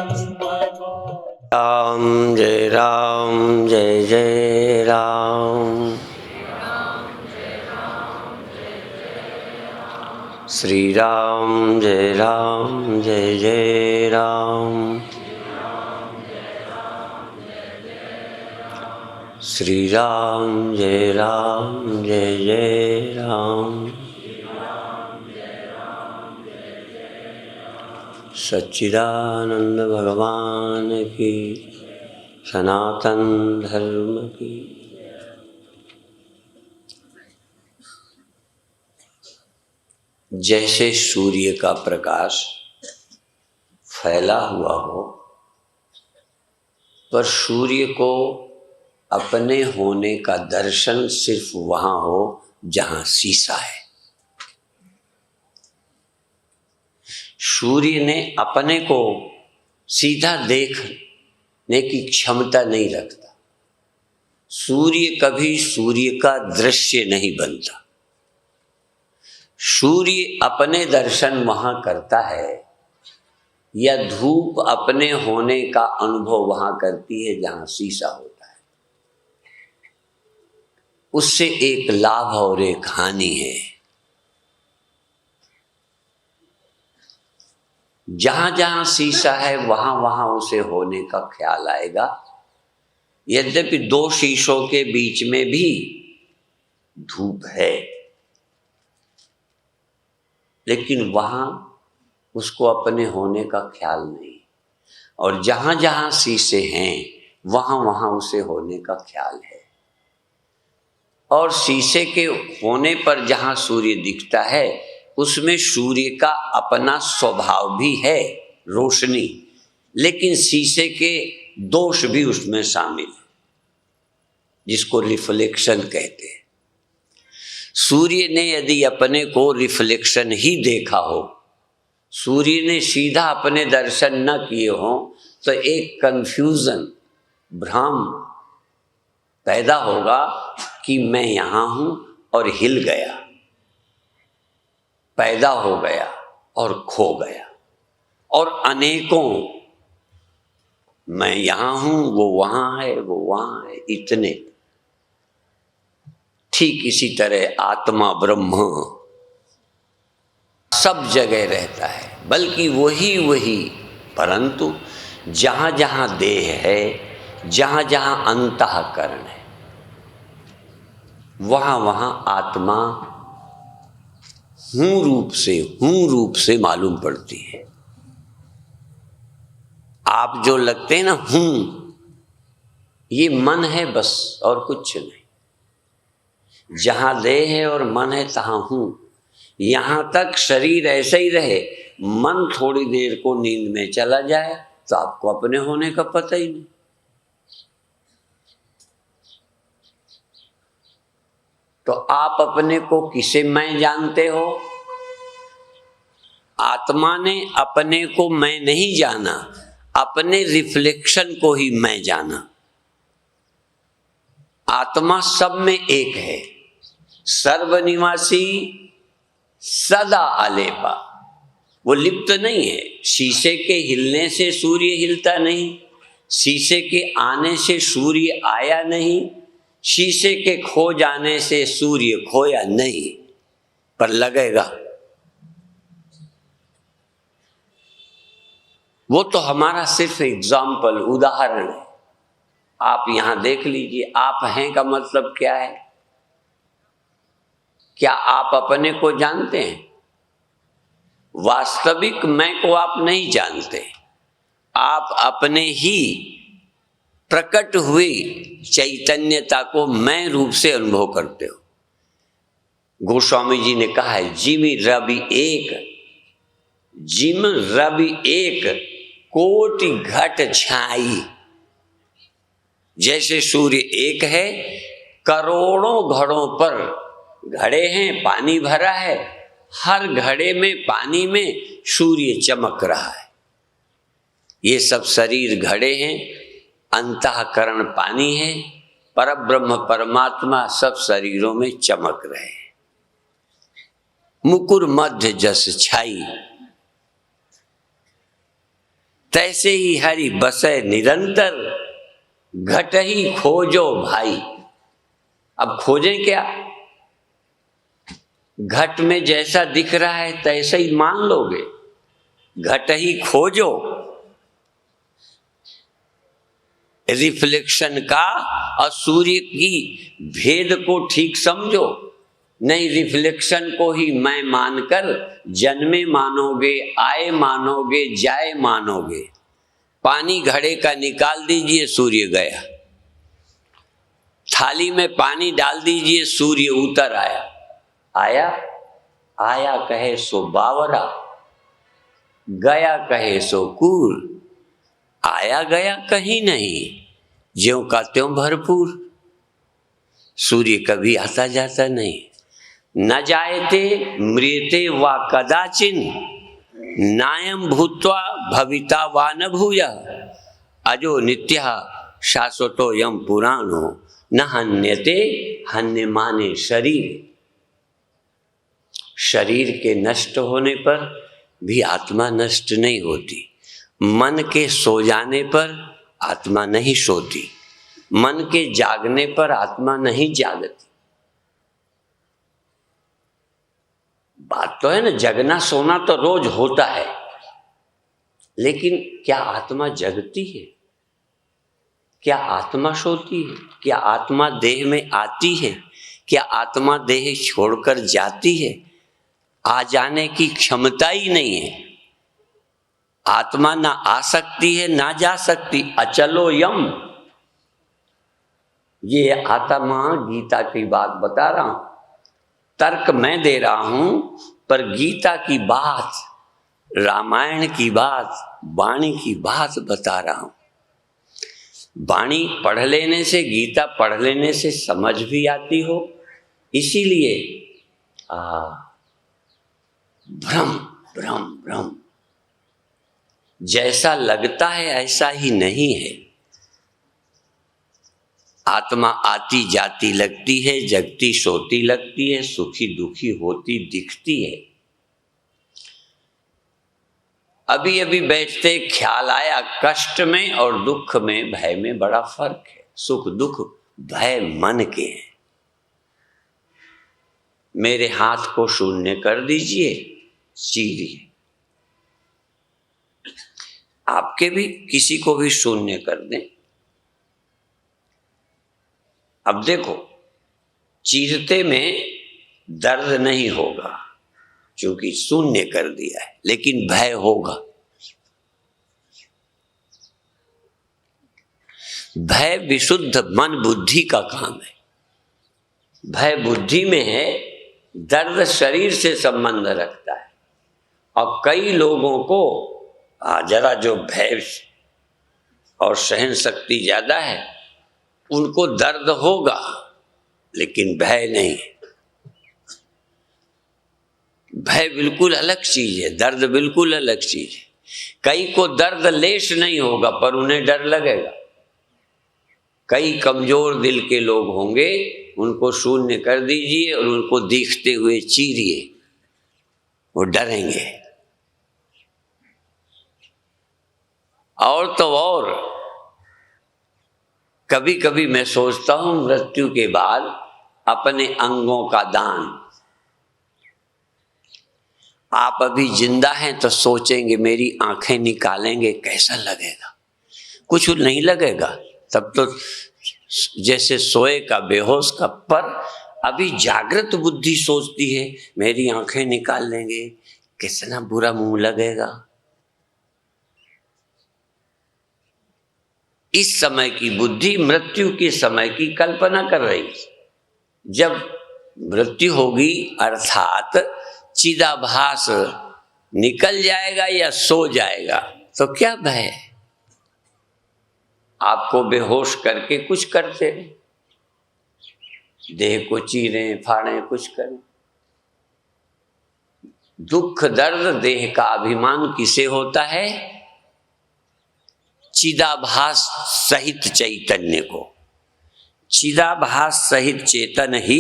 राम जय राम जय जय राम। श्री राम जय राम जय जय राम। श्री राम जय राम जय जय राम। सच्चिदानंद भगवान की, सनातन धर्म की। जैसे सूर्य का प्रकाश फैला हुआ हो, पर सूर्य को अपने होने का दर्शन सिर्फ वहां हो जहां शीशा है। सूर्य ने अपने को सीधा देखने की क्षमता नहीं रखता। सूर्य कभी सूर्य का दृश्य नहीं बनता। सूर्य अपने दर्शन वहां करता है, या धूप अपने होने का अनुभव वहां करती है जहां शीशा होता है। उससे एक लाभ और एक हानि है। जहां जहां शीशा है वहां वहां उसे होने का ख्याल आएगा। यद्यपि दो शीशों के बीच में भी धूप है, लेकिन वहां उसको अपने होने का ख्याल नहीं। और जहां जहां शीशे हैं वहां वहां उसे होने का ख्याल है। और शीशे के होने पर जहां सूर्य दिखता है उसमें सूर्य का अपना स्वभाव भी है, रोशनी, लेकिन शीशे के दोष भी उसमें शामिल है, जिसको रिफ्लेक्शन कहते हैं। सूर्य ने यदि अपने को रिफ्लेक्शन ही देखा हो, सूर्य ने सीधा अपने दर्शन न किए हो, तो एक कंफ्यूजन, भ्रम पैदा होगा कि मैं यहां हूं और हिल गया, पैदा हो गया और खो गया। और अनेकों, मैं यहां हूं, वो वहां है, वो वहां है, इतने। ठीक इसी तरह आत्मा ब्रह्म सब जगह रहता है, बल्कि वही, परंतु जहां जहां देह है, जहां जहां अंतःकरण है, वहां वहां आत्मा हूं रूप से मालूम पड़ती है। आप जो लगते हैं ना हूं, ये मन है बस, और कुछ नहीं। जहां देह है और मन है तहां हूं। यहां तक शरीर ऐसे ही रहे, मन थोड़ी देर को नींद में चला जाए तो आपको अपने होने का पता ही नहीं। तो आप अपने को किसे मैं जानते हो? आत्मा ने अपने को मैं नहीं जाना, अपने रिफ्लेक्शन को ही मैं जाना। आत्मा सब में एक है, सर्वनिवासी, सदा अलेपा। वो लिप्त नहीं है। शीशे के हिलने से सूर्य हिलता नहीं, शीशे के आने से सूर्य आया नहीं, शीशे के खो जाने से सूर्य खोया नहीं, पर लगेगा। वो तो हमारा सिर्फ एग्जाम्पल, उदाहरण है। आप यहां देख लीजिए, आप हैं का मतलब क्या है? क्या आप अपने को जानते हैं? वास्तविक मैं को आप नहीं जानते। आप अपने ही प्रकट हुई चैतन्यता को मैं रूप से अनुभव करते हो। गोस्वामी जी ने कहा है, जिम रवि एक कोटि घट छाई। जैसे सूर्य एक है, करोड़ों घड़ों पर घड़े हैं, पानी भरा है, हर घड़े में पानी में सूर्य चमक रहा है। ये सब शरीर घड़े हैं, अंतःकरण पानी है, परब्रह्म परमात्मा सब शरीरों में चमक रहे हैं। मुकुर मध्य जस छाई। तैसे ही हरि बसै निरंतर, घट ही खोजो भाई। अब खोजें क्या? घट में जैसा दिख रहा है तैसा ही मान लोगे? घट ही खोजो, रिफ्लेक्शन का और सूर्य की भेद को ठीक समझो। नहीं, रिफ्लेक्शन को ही मैं मानकर जन्मे मानोगे, आए मानोगे, जाए मानोगे। पानी घड़े का निकाल दीजिए, सूर्य गया। थाली में पानी डाल दीजिए, सूर्य उतर आया। आया आया कहे सो बावरा, गया कहे सो कूर। आया गया कहीं नहीं, ज्यों का त्यों भरपूर। सूर्य कभी आता जाता नहीं। न जायते मृते वा कदाचिन, नायम भूत्वा भविता वा न भूयः। अजो नित्यः शाश्वतो यम पुराणो, न हन्यते हन्यमाने शरीर। शरीर के नष्ट होने पर भी आत्मा नष्ट नहीं होती। मन के सो जाने पर आत्मा नहीं सोती। मन के जागने पर आत्मा नहीं जागती। बात तो है ना, जगना सोना तो रोज होता है, लेकिन क्या आत्मा जगती है? क्या आत्मा सोती है? क्या आत्मा देह में आती है? क्या आत्मा देह छोड़कर जाती है? आ जाने की क्षमता ही नहीं है। आत्मा ना आ सकती है ना जा सकती। अचलो यम, ये आत्मा गीता की बात बता रहा हूं। तर्क मैं दे रहा हूं, पर गीता की बात, रामायण की बात, वाणी की बात बता रहा हूं। वाणी पढ़ लेने से, गीता पढ़ लेने से समझ भी आती हो। इसीलिए भ्रम भ्रम भ्रम, जैसा लगता है ऐसा ही नहीं है। आत्मा आती जाती लगती है, जगती सोती लगती है, सुखी दुखी होती दिखती है। अभी अभी बैठते ख्याल आया, कष्ट में और दुख में, भय में बड़ा फर्क है। सुख दुख भय मन के हैं। मेरे हाथ को शून्य कर दीजिए, चीरिए। आपके भी किसी को भी शून्य कर दें। अब देखो, चीरते में दर्द नहीं होगा क्योंकि शून्य कर दिया है, लेकिन भय होगा। भय विशुद्ध मन बुद्धि का काम है। भय बुद्धि में है, दर्द शरीर से संबंध रखता है। और कई लोगों को जरा जो भय और सहन शक्ति ज्यादा है, उनको दर्द होगा लेकिन भय नहीं। भय बिल्कुल अलग चीज है, दर्द बिल्कुल अलग चीज है। कई को दर्द लेश नहीं होगा पर उन्हें डर लगेगा। कई कमजोर दिल के लोग होंगे, उनको शून्य कर दीजिए और उनको दिखते हुए चीरिए, वो डरेंगे। और तो और कभी कभी मैं सोचता हूं, मृत्यु के बाद अपने अंगों का दान। आप अभी जिंदा हैं तो सोचेंगे मेरी आंखें निकालेंगे कैसा लगेगा। कुछ नहीं लगेगा, तब तो जैसे सोए का बेहोश का। पर अभी जागृत बुद्धि सोचती है मेरी आंखें निकाल लेंगे, कितना बुरा मुंह लगेगा। इस समय की बुद्धि मृत्यु के समय की कल्पना कर रही। जब मृत्यु होगी अर्थात चिदाभास निकल जाएगा या सो जाएगा, तो क्या भय? आपको बेहोश करके कुछ करते हैं, देह को चीरें फाड़ें, कुछ करें। दुख दर्द देह का अभिमान किसे होता है? चिदाभास सहित चैतन्य को। चिदाभास सहित चेतन ही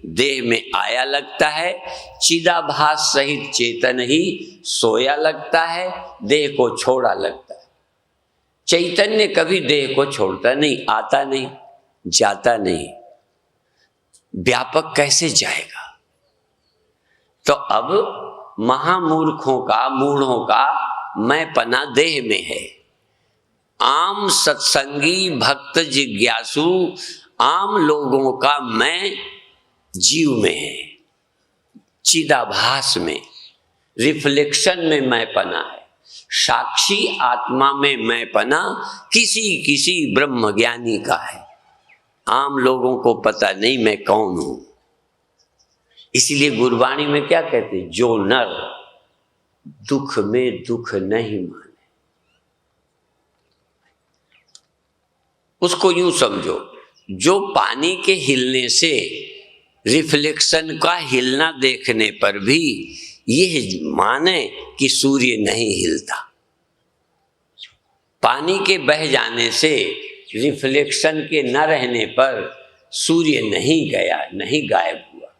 देह में आया लगता है, चिदाभास सहित चेतन ही सोया लगता है, देह को छोड़ा लगता है। चैतन्य कभी देह को छोड़ता नहीं, आता नहीं, जाता नहीं, व्यापक कैसे जाएगा? तो अब महामूर्खों का, मूढ़ों का मैं पना देह में है। आम सत्संगी भक्त जिज्ञासु आम लोगों का मैं जीव में है, चिदाभास में, रिफ्लेक्शन में मैं पना है। साक्षी आत्मा में मैं पना किसी किसी ब्रह्म ज्ञानी का है। आम लोगों को पता नहीं मैं कौन हूं। इसीलिए गुरबाणी में क्या कहते हैं? जो नर दुख में दुख नहीं माने, उसको यूं समझो, जो पानी के हिलने से, रिफ्लेक्शन का हिलना देखने पर भी यह माने कि सूर्य नहीं हिलता, पानी के बह जाने से, रिफ्लेक्शन के न रहने पर सूर्य नहीं गया, नहीं गायब हुआ,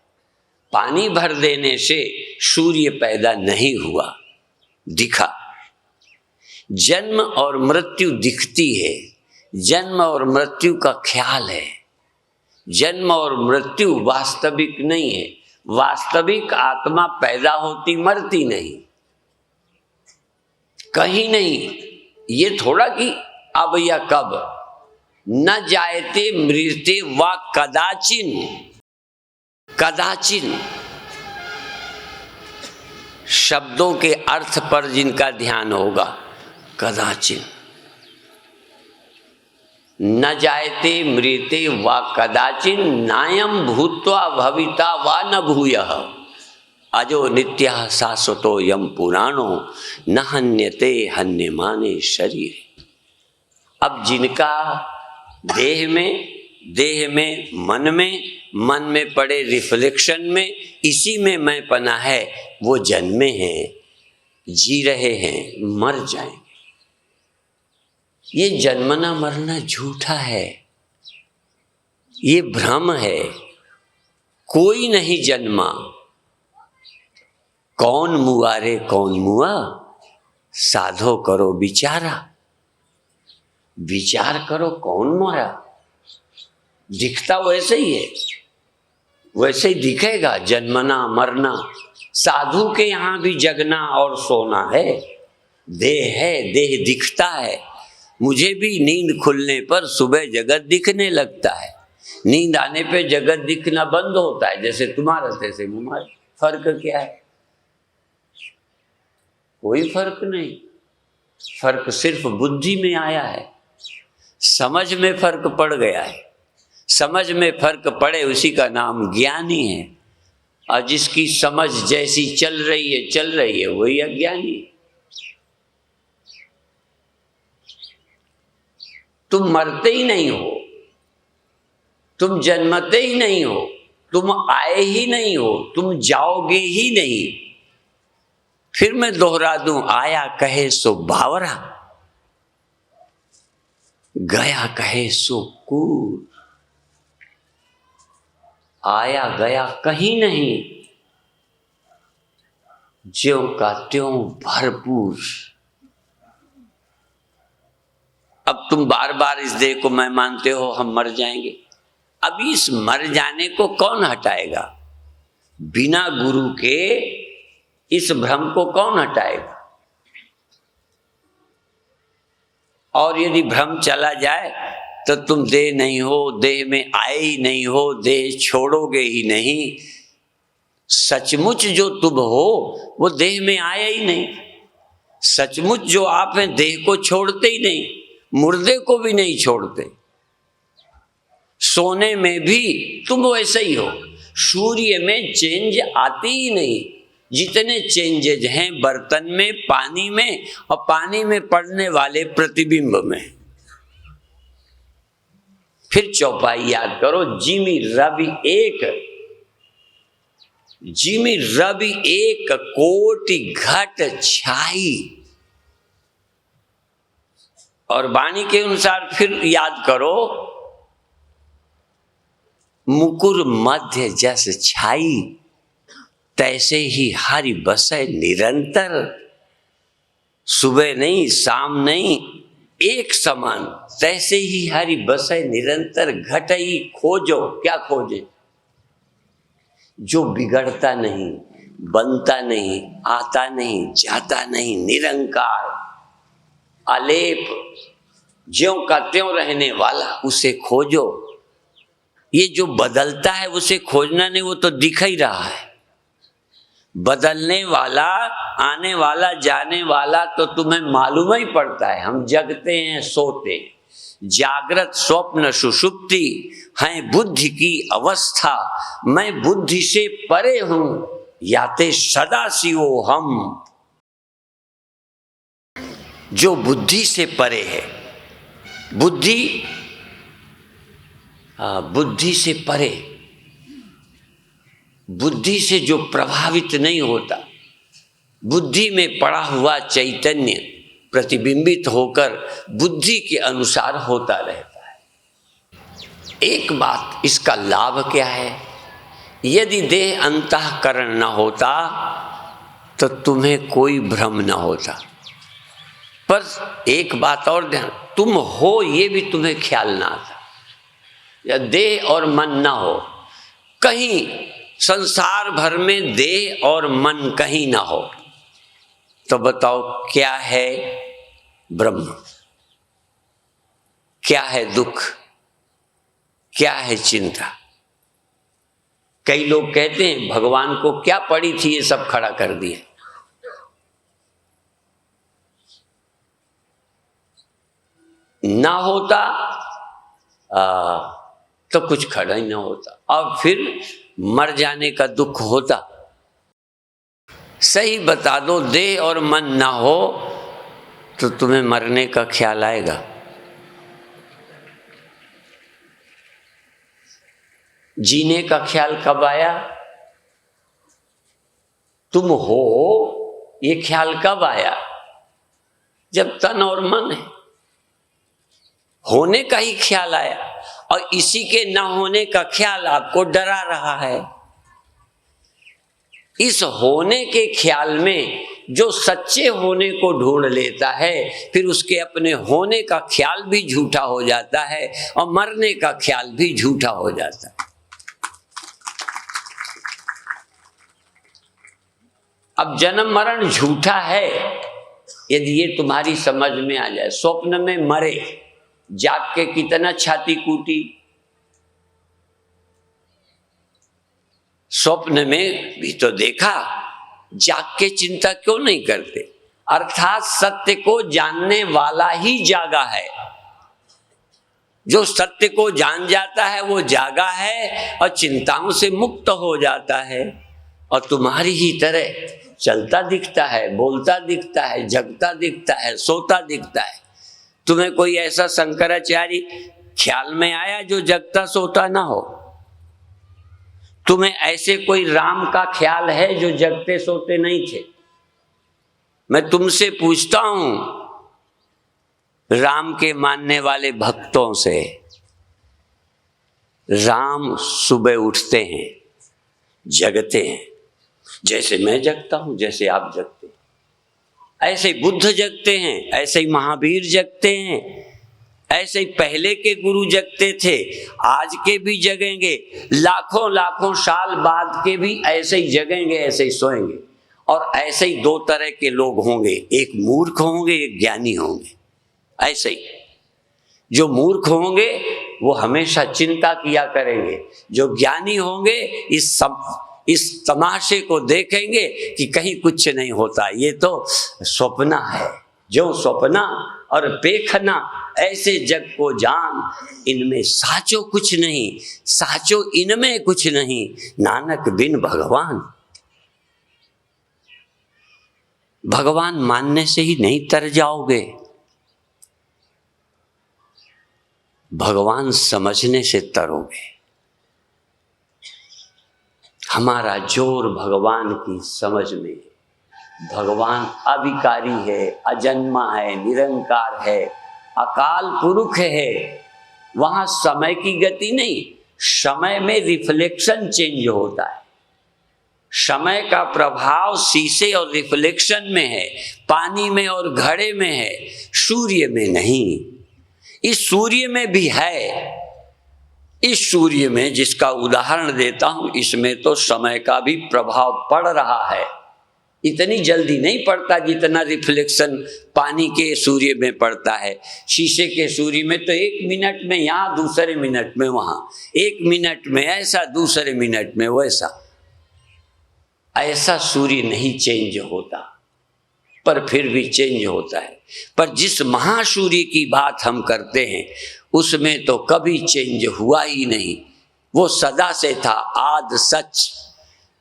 पानी भर देने से सूर्य पैदा नहीं हुआ, दिखा। जन्म और मृत्यु दिखती है, जन्म और मृत्यु का ख्याल है। जन्म और मृत्यु वास्तविक नहीं है। वास्तविक आत्मा पैदा होती मरती नहीं, कहीं नहीं। ये थोड़ा कि अब या कब, न जायते मृते वा कदाचिन, कदाचिन शब्दों के अर्थ पर जिनका ध्यान होगा, कदाचिन न जायते मृते वा कदाचिन नायम भूत्वा भविता वा न भूयः अजो नित्यः शाश्वतो यम पुराणो न हन्यते हन्यमाने शरीर। अब जिनका देह में, मन में पड़े रिफ्लेक्शन में, इसी में मैं पना है, वो जन्मे हैं, जी रहे हैं, मर जाएंगे। ये जन्मना मरना झूठा है, ये भ्रम है। कोई नहीं जन्मा। कौन मुआ रे कौन मुआ, साधो करो विचारा। विचार करो कौन मरा। दिखता वैसे ही है, वैसे ही दिखेगा। जन्मना मरना, साधु के यहाँ भी जगना और सोना है। देह है, देह दिखता है। मुझे भी नींद खुलने पर सुबह जगत दिखने लगता है, नींद आने पे जगत दिखना बंद होता है। जैसे तुम्हारा तैसे तुम्हारा। फर्क क्या है? कोई फर्क नहीं। फर्क सिर्फ बुद्धि में आया है, समझ में फर्क पड़ गया है। समझ में फर्क पड़े उसी का नाम ज्ञानी है, और जिसकी समझ जैसी चल रही है वही अज्ञानी है। तुम मरते ही नहीं हो, तुम जन्मते ही नहीं हो, तुम आए ही नहीं हो, तुम जाओगे ही नहीं। फिर मैं दोहरा दूं, आया कहे सो बावरा, गया कहे सो कूर। आया गया कहीं नहीं, ज्यों का त्यों भरपूर। अब तुम बार बार इस देह को मैं मानते हो, हम मर जाएंगे। अब इस मर जाने को कौन हटाएगा? बिना गुरु के इस भ्रम को कौन हटाएगा? और यदि भ्रम चला जाए तो तुम देह नहीं हो, देह में आए ही नहीं हो, देह छोड़ोगे ही नहीं। सचमुच जो तुम हो वो देह में आया ही नहीं। सचमुच जो आप हैं देह को छोड़ते ही नहीं, मुर्दे को भी नहीं छोड़ते। सोने में भी तुम वैसे ही हो। सूर्य में चेंज आती ही नहीं। जितने चेंजेज हैं बर्तन में, पानी में, और पानी में पड़ने वाले प्रतिबिंब में। फिर चौपाई याद करो, जिमी रवि एक कोटि घट छाई। और वाणी के अनुसार फिर याद करो, मुकुर मध्य जस छाई, तैसे ही हरि बसे निरंतर। सुबह नहीं, शाम नहीं, एक समान तैसे ही हरि बसै निरंतर घटई खोजो। क्या खोजे? जो बिगड़ता नहीं, बनता नहीं, आता नहीं, जाता नहीं, निरंकार अलेप ज्यों का त्यों रहने वाला, उसे खोजो। ये जो बदलता है उसे खोजना नहीं, वो तो दिख ही रहा है। बदलने वाला, आने वाला, जाने वाला तो तुम्हें मालूम ही पड़ता है। हम जगते हैं, सोते हैं, जागृत स्वप्न सुषुप्ति है बुद्धि की अवस्था। मैं बुद्धि से परे हूं, याते सदा शिवो हम। जो बुद्धि से परे है, बुद्धि से परे, बुद्धि से जो प्रभावित नहीं होता, बुद्धि में पड़ा हुआ चैतन्य प्रतिबिंबित होकर बुद्धि के अनुसार होता रहता है। एक बात, इसका लाभ क्या है? यदि देह अंतःकरण न होता तो तुम्हें कोई भ्रम न होता। पर एक बात और ध्यान, तुम हो ये भी तुम्हें ख्याल ना आता। या देह और मन ना हो, कहीं संसार भर में देह और मन कहीं ना हो, तो बताओ क्या है ब्रह्म, क्या है दुख, क्या है चिंता? कई लोग कहते हैं भगवान को क्या पड़ी थी ये सब खड़ा कर दिया। ना होता तो कुछ खड़ा ही ना होता, और फिर मर जाने का दुख होता। सही बता दो, देह और मन ना हो तो तुम्हें मरने का ख्याल आएगा? जीने का ख्याल कब आया? तुम हो ये ख्याल कब आया? जब तन और मन है, होने का ही ख्याल आया, और इसी के न होने का ख्याल आपको डरा रहा है। इस होने के ख्याल में जो सच्चे होने को ढूंढ लेता है, फिर उसके अपने होने का ख्याल भी झूठा हो जाता है और मरने का ख्याल भी झूठा हो जाता है। अब जन्म मरण झूठा है, यदि ये तुम्हारी समझ में आ जाए। स्वप्न में मरे, जाग के कितना छाती कूटी, स्वप्न में भी तो देखा, जाग के चिंता क्यों नहीं करते? अर्थात सत्य को जानने वाला ही जागा है। जो सत्य को जान जाता है वो जागा है और चिंताओं से मुक्त हो जाता है, और तुम्हारी ही तरह चलता दिखता है, बोलता दिखता है, जगता दिखता है, सोता दिखता है। तुम्हें कोई ऐसा शंकराचार्य ख्याल में आया जो जगता सोता ना हो? तुम्हें ऐसे कोई राम का ख्याल है जो जगते सोते नहीं थे? मैं तुमसे पूछता हूं, राम के मानने वाले भक्तों से, राम सुबह उठते हैं, जगते हैं, जैसे मैं जगता हूं, जैसे आप जगते हैं, ऐसे ही बुद्ध जगते हैं, ऐसे ही महावीर जगते हैं, ऐसे ही पहले के गुरु जगते थे, आज के भी जगेंगे, लाखों लाखों साल बाद के भी ऐसे ही जगेंगे, ऐसे ही सोएंगे। और ऐसे ही दो तरह के लोग होंगे, एक मूर्ख होंगे, एक ज्ञानी होंगे। ऐसे ही जो मूर्ख होंगे वो हमेशा चिंता किया करेंगे, जो ज्ञानी होंगे इस तमाशे को देखेंगे कि कहीं कुछ नहीं होता, ये तो स्वप्न है। जो स्वप्ना और देखना ऐसे जग को जान, इनमें साचो कुछ नहीं, साचो इनमें कुछ नहीं, नानक बिन भगवान। भगवान मानने से ही नहीं तर जाओगे, भगवान समझने से तरोगे। हमारा जोर भगवान की समझ में। भगवान अविकारी है, अजन्मा है, निरंकार है, अकाल पुरुष है। वहां समय की गति नहीं, समय में रिफ्लेक्शन चेंज होता है। समय का प्रभाव शीशे और रिफ्लेक्शन में है, पानी में और घड़े में है, सूर्य में नहीं। इस सूर्य में भी है। इस सूर्य में जिसका उदाहरण देता हूं, इसमें तो समय का भी प्रभाव पड़ रहा है। इतनी जल्दी नहीं पड़ता जितना रिफ्लेक्शन पानी के सूर्य में पड़ता है। शीशे के सूर्य में तो 1 मिनट में यहाँ, दूसरे मिनट में वहाँ, 1 मिनट में ऐसा, दूसरे मिनट में वैसा। ऐसा सूर्य नहीं चेंज होता, पर फिर भी चेंज होता है। पर जिस महासूर्य की बात हम करते हैं उसमें तो कभी चेंज हुआ ही नहीं। वो सदा से था। आद सच,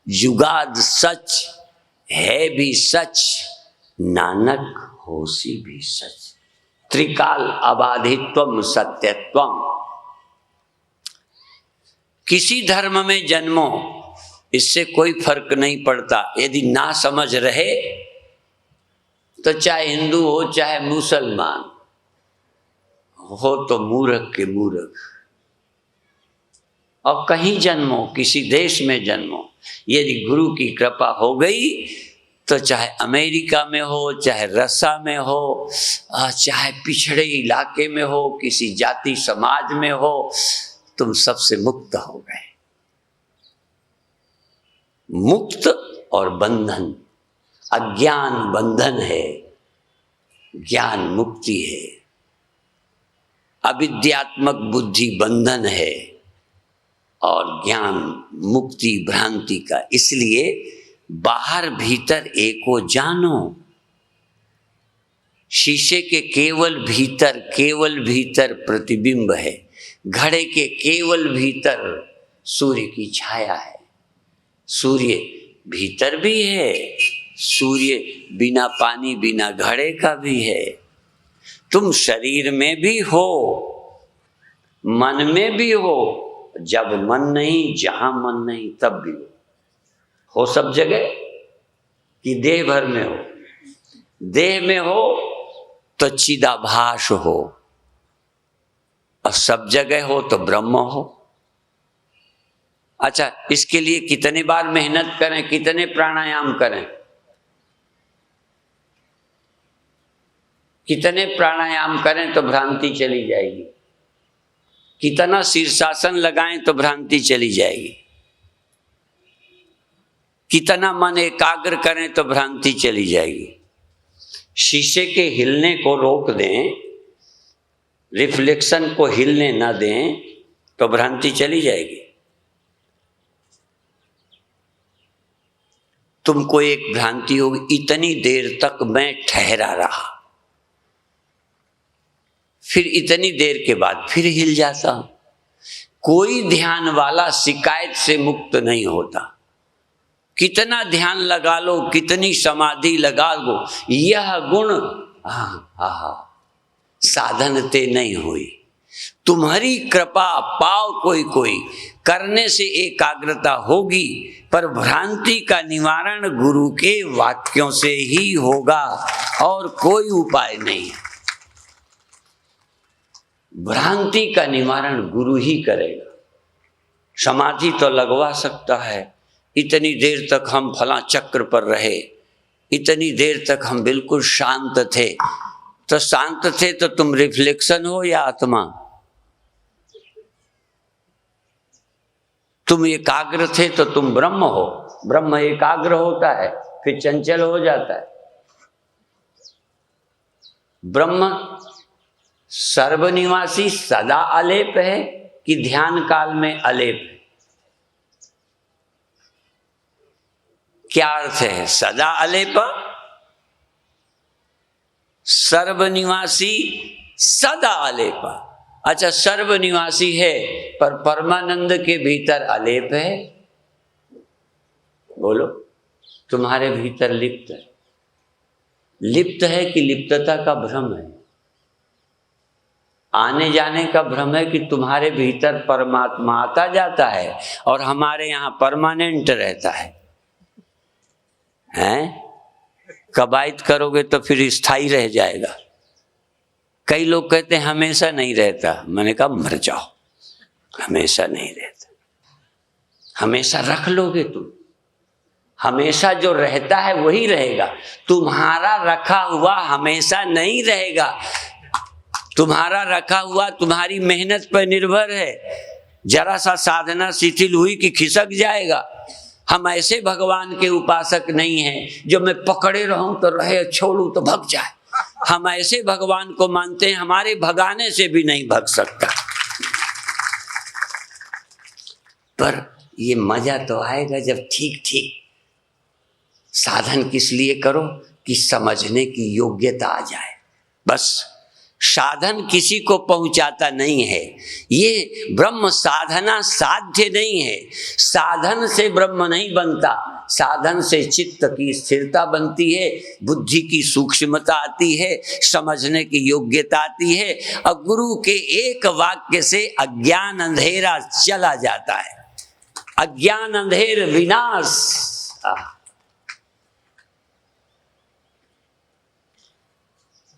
जुगाद सच, है भी सच, नानक होसी भी सच। त्रिकाल अबाधित्वम सत्यत्वम। किसी धर्म में जन्मो, इससे कोई फर्क नहीं पड़ता। यदि ना समझ रहे तो चाहे हिंदू हो चाहे मुसलमान हो, तो मूर्ख के मूर्ख। और कहीं जन्मो, किसी देश में जन्मो, यदि गुरु की कृपा हो गई तो चाहे अमेरिका में हो, चाहे रसा में हो, चाहे पिछड़े इलाके में हो, किसी जाति समाज में हो, तुम सबसे मुक्त हो गए। मुक्त और बंधन, अज्ञान बंधन है, ज्ञान मुक्ति है। अविद्यात्मक बुद्धि बंधन है और ज्ञान मुक्ति भ्रांति का। इसलिए बाहर भीतर एको जानो। शीशे के केवल भीतर प्रतिबिंब है। घड़े के केवल भीतर सूर्य की छाया है। सूर्य भीतर भी है, सूर्य बिना पानी बिना घड़े का भी है। तुम शरीर में भी हो, मन में भी हो। जब मन नहीं, जहां मन नहीं, तब भी हो सब जगह कि देह भर में हो। देह में हो तो चिदाभास हो, और सब जगह हो तो ब्रह्म हो। अच्छा, इसके लिए कितने बार मेहनत करें, कितने प्राणायाम करें? कितने प्राणायाम करें तो भ्रांति चली जाएगी? कितना शीर्षासन लगाएं तो भ्रांति चली जाएगी? कितना मन एकाग्र करें तो भ्रांति चली जाएगी? शीशे के हिलने को रोक दें, रिफ्लेक्शन को हिलने ना दें तो भ्रांति चली जाएगी। तुमको एक भ्रांति होगी, इतनी देर तक मैं ठहरा रहा, फिर इतनी देर के बाद फिर हिल जाता हूं। कोई ध्यान वाला शिकायत से मुक्त नहीं होता। कितना ध्यान लगा लो, कितनी समाधि लगा लो, यह गुण साधन ते नहीं हुई। तुम्हारी कृपा पाओ कोई करने से एकाग्रता होगी, पर भ्रांति का निवारण गुरु के वाक्यों से ही होगा और कोई उपाय नहीं। भ्रांति का निवारण गुरु ही करेगा। समाधि तो लगवा सकता है, इतनी देर तक हम फला चक्र पर रहे, इतनी देर तक हम बिल्कुल शांत थे। तो शांत थे तो तुम रिफ्लेक्शन हो या आत्मा? तुम एकाग्र थे तो तुम ब्रह्म हो। ब्रह्म एकाग्र होता है फिर चंचल हो जाता है। ब्रह्म सर्वनिवासी सदा अलेप है कि ध्यान काल में अलेप है? क्या अर्थ है सदा अलेप? सर्वनिवासी सदा अलेप। अच्छा, सर्वनिवासी है पर परमानंद के भीतर अलेप है? बोलो, तुम्हारे भीतर लिप्त है। लिप्त है कि लिप्तता का भ्रम है? आने जाने का भ्रम है कि तुम्हारे भीतर परमात्मा आता जाता है और हमारे यहाँ परमानेंट रहता है? हैं? कबायत करोगे तो फिर स्थायी रह जाएगा। कई लोग कहते हैं हमेशा नहीं रहता। मैंने कहा मर जाओ, हमेशा नहीं रहता। हमेशा रख लोगे तुम हमेशा जो रहता है वही रहेगा, तुम्हारा रखा हुआ हमेशा नहीं रहेगा। तुम्हारा रखा हुआ तुम्हारी मेहनत पर निर्भर है। जरा सा साधना शिथिल हुई कि खिसक जाएगा। हम ऐसे भगवान के उपासक नहीं हैं जो मैं पकड़े रहूं तो रहे, छोड़ूं तो भग जाए। हम ऐसे भगवान को मानते हैं हमारे भगाने से भी नहीं भग सकता। पर ये मजा तो आएगा जब ठीक ठीक साधन किस लिए करो कि समझने की योग्यता आ जाए। बस साधन किसी को पहुंचाता नहीं है। ये ब्रह्म साधना साध्य नहीं है। साधन से ब्रह्म नहीं बनता, साधन से चित्त की स्थिरता बनती है, बुद्धि की सूक्ष्मता आती है, समझने की योग्यता आती है, और गुरु के एक वाक्य से अज्ञान अंधेरा चला जाता है। अज्ञान अंधेर विनाश।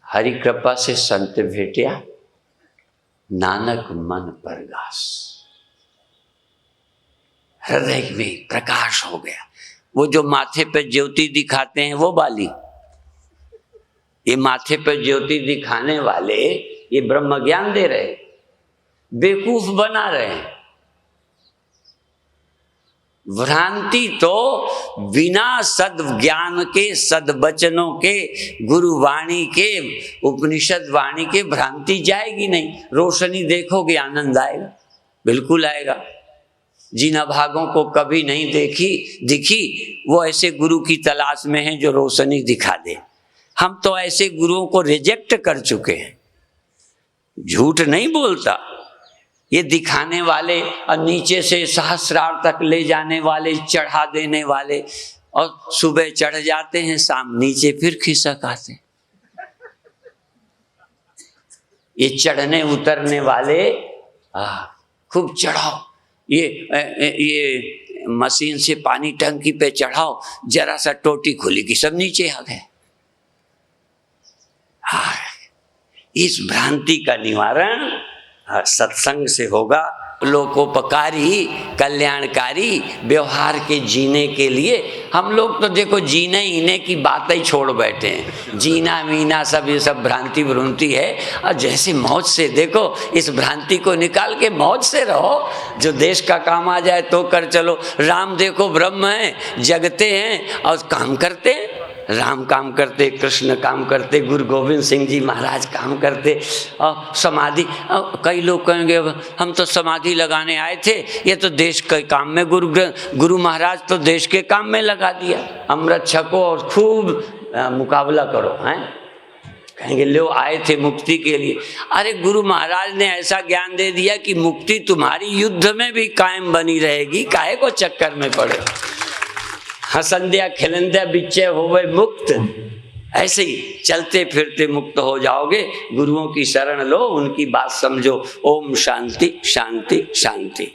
हरि कृपा से संत भेटिया, नानक मन परगास। हृदय में प्रकाश हो गया। वो जो माथे पे ज्योति दिखाते हैं वो वाली, ये माथे पे ज्योति दिखाने वाले ये ब्रह्म ज्ञान दे रहे, बेवकूफ बना रहे। भ्रांति तो बिना सद ज्ञान के, सदवचनों के, गुरुवाणी के, उपनिषद वाणी के भ्रांति जाएगी नहीं। रोशनी देखोगे आनंद आएगा, बिल्कुल आएगा। जिन अभागों को कभी नहीं दिखी वो ऐसे गुरु की तलाश में हैं जो रोशनी दिखा दे। हम तो ऐसे गुरुओं को रिजेक्ट कर चुके हैं। झूठ नहीं बोलता, ये दिखाने वाले और नीचे से सहस्रार तक ले जाने वाले, चढ़ा देने वाले, और सुबह चढ़ जाते हैं, शाम नीचे फिर खिसक आते। ये चढ़ने उतरने वाले खूब चढ़ाओ, ये मशीन से पानी टंकी पे चढ़ाओ, जरा सा टोटी खुली कि सब नीचे आ गए। इस भ्रांति का निवारण सत्संग से होगा। लोकोपकारी, कल्याणकारी व्यवहार के जीने के लिए हम लोग तो देखो जीने ईने की बातें ही छोड़ बैठे हैं। जीना मीना सब ये सब भ्रांति है। और जैसे मौज से देखो, इस भ्रांति को निकाल के मौज से रहो। जो देश का काम आ जाए तो कर चलो। राम देखो ब्रह्म है, जगते हैं और काम करते हैं। राम काम करते, कृष्ण काम करते, गुरु गोविंद सिंह जी महाराज काम करते। और समाधि, कई लोग कहेंगे हम तो समाधि लगाने आए थे, ये तो देश के काम में, गुरु महाराज तो देश के काम में लगा दिया। अमृत छको और खूब मुकाबला करो। हैं कहेंगे लो आए थे मुक्ति के लिए। अरे गुरु महाराज ने ऐसा ज्ञान दे दिया कि मुक्ति तुम्हारी युद्ध में भी कायम बनी रहेगी, काहे को चक्कर में पड़े। हसंध्या खिलंध्या बिच्चे होवे मुक्त, ऐसे ही चलते फिरते मुक्त हो जाओगे। गुरुओं की शरण लो, उनकी बात समझो। ओम शांति शांति शांति।